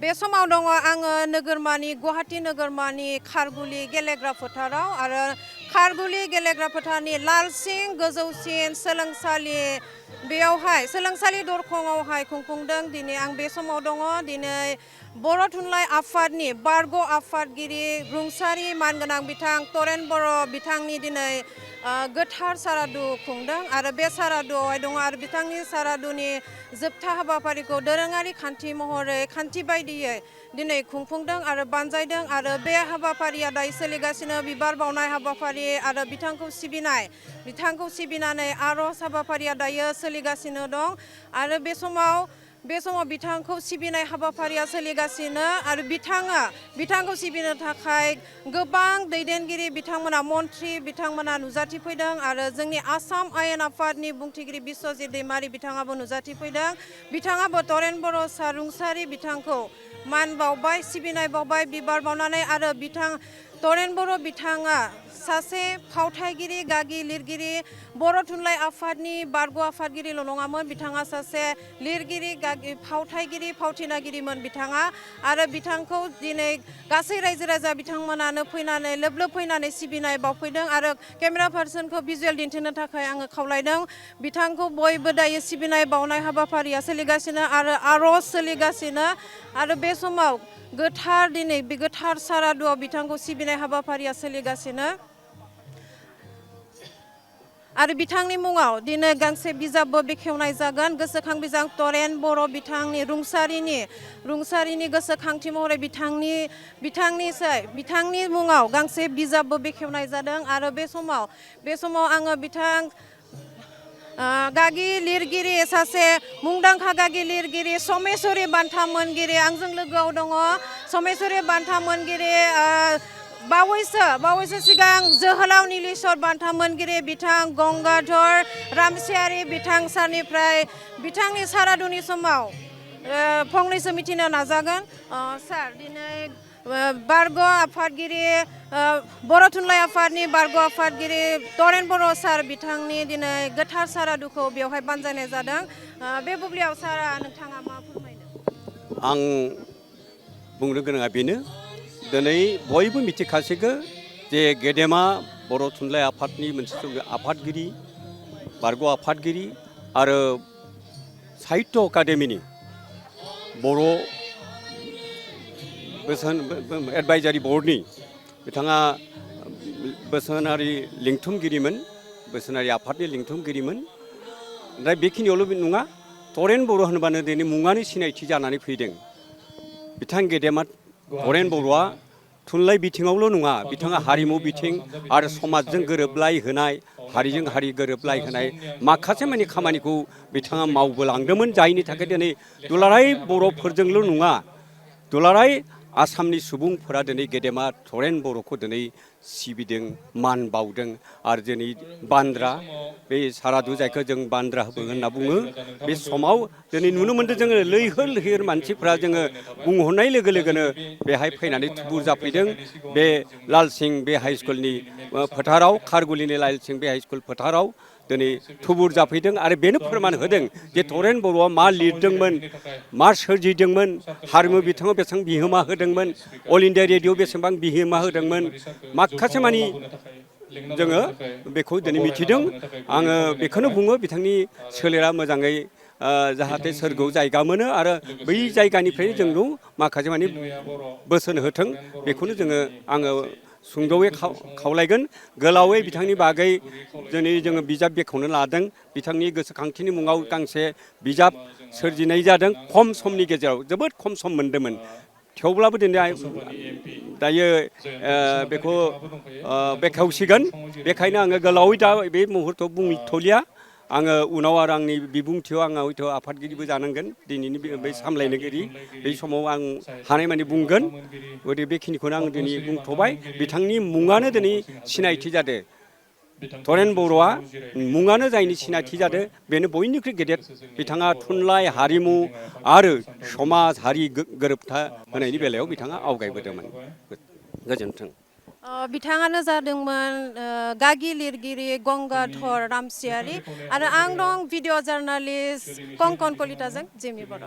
बे समाव दङ आङो नोगोरमानि गुवाहाटी नोगोरमानि खारगुलि गेलेग्रा फोथाराव आरो खारगुलि गेलेग्रा फोथारनि लालसिं गोजौसिन सोलोंसालि बेयावहाय सोलोंसालि दरखङावहाय खुंफुंदों दिनै आं बे समाव दङ दिनै बर' थुनलाइ आफादनि बारग' आफादगिरि रुंसारि मानगोनां बिथां तरेन बर' बिथांनि दिनै गोथार सारादु खुंदों आरो बे सारादुआवहाय दङ आरो बिथांनि सारादुनि जोबथा हाबाफारिखौ दोरोङारि खान्थि महरै खान्थि बायदियै दिनै खुंफुंदों आरो बानजायदों आरो बे हाबाफारिया दायो सोलिगासिनो बिबार बावनाय हाबाफारि आरो बिथांखौ सिबिनानै आर'ज हाबाफारिया दायो सोलिगासिनो दं आरो बे समाव बिथांखौ सिबिनाय हाबाफारिया सोलिगासिनो आरो बिथांखौ सिबिनो थाखाय गोबां दैदेनगिरि बिथांमोना मन्त्रि बिथांमोना नुजाथिफैदों आरो जोंनि आसाम आयेन आफादनि बुंथिगिरि बिस्वजित दैमारि बिथाङाबो नुजाथिफैदों बिथाङाबो तरेन बर' रुंसारि बिथांखौ मान बावबाय सिबिनाय बावबाय बिबार बावनानै आरो तरेन बर' बिथाङा सासे फावथायगिरि गागि लिरगिरि बर' थुनलाइ आफादनि बारग' आफादगिरिल' नङामोन बिथाङा सासे लिरगिरि गागि फावथायगिरि फावथिनागिरिमोन बिथाङा आरो बिथांखौ दिनै गासै रायजो राजा बिथांमोनानो फैनानै लोब लोब फैनानै सिबिनाय बावफैदों आरो केमेरा पार्सनखौ भिजुवेल दिन्थिनो थाखाय आङो खावलायदों बिथांखौ बयबो दायो सिबिनाय बावनाय हाबाफारिया सोलिगासिनो आरो आर'ज सोलिगासिनो आरो बे समाव दिनै बे गोथार सारादुआव बिथांखौ सिबिनाय हाबाफारिया सोलिगासिनो आरो बिथांनि मुङाव दिनै गांसे बिजाबबो बेखेवनाय जागोन गोसोखां बिजाब तरेन बर' बिथांनि रुंसारिनि गोसोखांथि महरै बिथांनि मुङाव गांसे बिजाबबो बेखेवनाय जादों आरो बे समाव आङो गागि लिरगिरि सासे मुंदांखा गागि लिरगिरि समेश्वरी बान्था मोनगिरि आंजों लोगोआव दङ समेश्वरी बान्था मोनगिरि बावैसो सिगां जोहोलाव नीलेश्वर बान्था मोनगिरि बिथां गंगाधर रामसियारि बिथां सारनिफ्राय बिथांनि सारादुनि समाव फंनैसो मिथिनो नाजागोन सार दिनै बारग' आफादगिरि बर' थुनलाइ आफादनि बारग' आफादगिरि तरेन बर' सार बिथांनि दिनै गोथार सारादुखौ बेवहाय बानजायनाय जादों बे बुब्लियाव सारा नोंथाङा मा फोरमायनो आं बुंनो गोनाङा बेनो दिनै बयबो मिथिखासिगौ जे गेदेमा बर' थुनलाइ आफादनि मोनसे आफादगिरि बारग' आफादगिरि आरो साहित्य एकाडेमिनि बर' बोसोन एडभाइजारि बर्डनि बिथाङा बोसोनारि लिंथुमगिरिमोन बोसोनारि आफादनि लिंथुमगिरिमोन ओमफ्राय बेखिनियावल' नङा तरेन बर' होनबानो दिनै मुङानो सिनायथि जानानै फैदों बिथां गेदेमा तरेन बर'आ थुनलाइ बिथिङावल' नङा बिथाङा हारिमु बिथिं आरो समाजजों गोरोबलाय होनाय हारिजों हारि गोरोबलाय होनाय माखासे माने खामानिखौ बिथाङा मावबोलांदोंमोन जायनि थाखाय दिनै दुलाराय बर'फोरजोंल' नङा दुलाराय आसामनि सुबुंफोरा दिनै गेदेमा तरेन बर'खौ दिनै सिबिदों मान बावदों आरो दिनै बान्द्रा बे सारादु जायखौ जों बान्द्रा होनना बुङो बे समाव दिनै नुनो मोन्दों जोङो लैहोर लैहोर मानसिफ्रा जोङो बुंहरनाय लोगो लोगोनो बेहाय फैनानै थुबुर जाफैदों बे लालसिं बे हाइ स्कुलनि फोथाराव खारगुलिनि लालसिं बे हाइ स्कुल फोथाराव दिनै थुबुर जाफैदों आरो बेनो फोरमान होदों जे तरेन बर'आ मा लिरदोंमोन मा सोरजिदोंमोन हारिमु बिथिङाव बेसेबां बिहोमा होदोंमोन अल इन्डिया रेडिअ बेसेबां बिहोमा होदोंमोन माखासे मानि जोङो बेखौ दिनै मिथिदों आङो बेखौनो बुङो बिथांनि सोलेरा मोजाङै जाहाथे सोरगोआव जायगा मोनो आरो बै जायगानिफ्राय जोंखौ माखासे मानि बोसोन होथों बेखौनो आङो सुंद'यै खावलायगोन गोलावै बिथांनि बागै दिनै जोङो बिजाब बेखेवनो लादों बिथांनि गोसोखांथिनि मुङाव गांसे बिजाब सोरजिनाय जादों खम समनि गेजेराव जोबोद खम सम मोन्दोंमोन थेवब्लाबो दिनै दायो बेखौ बेखेवसिगोन बेखायनो आङो गोलावै दा बे मुहुर्तआव बुंथ'लिया आङो उनाव आरो आंनि बिबुंथियाव आङो हयथ' आफादगिरिबो जानांगोन दिनैनि बे सामलायगिरि बे समाव आं हानायमानि बुंगोन गथिखे बेखिनिखौनो आं दिनै बुंथ'बाय बिथांनि मुङानो दिनै सिनायथि जादों तरेन बर'आ मुङानो जायनि सिनायथि जादों बेनो बयनिख्रुइ गेदेर बिथाङा थुनलाइ हारिमु आरो समाज हारि गोरोबथा होनायनि बेलायाव बिथाङा आवगायबोदोंमोन गोजोन्थों बिथाङानो जादोंमोन गागि लिरगिरि गंगाधर रामसियारि आरो आं दं भिडिअ' जार्नालिस्ट कंकन कलिताजों जिमि बर'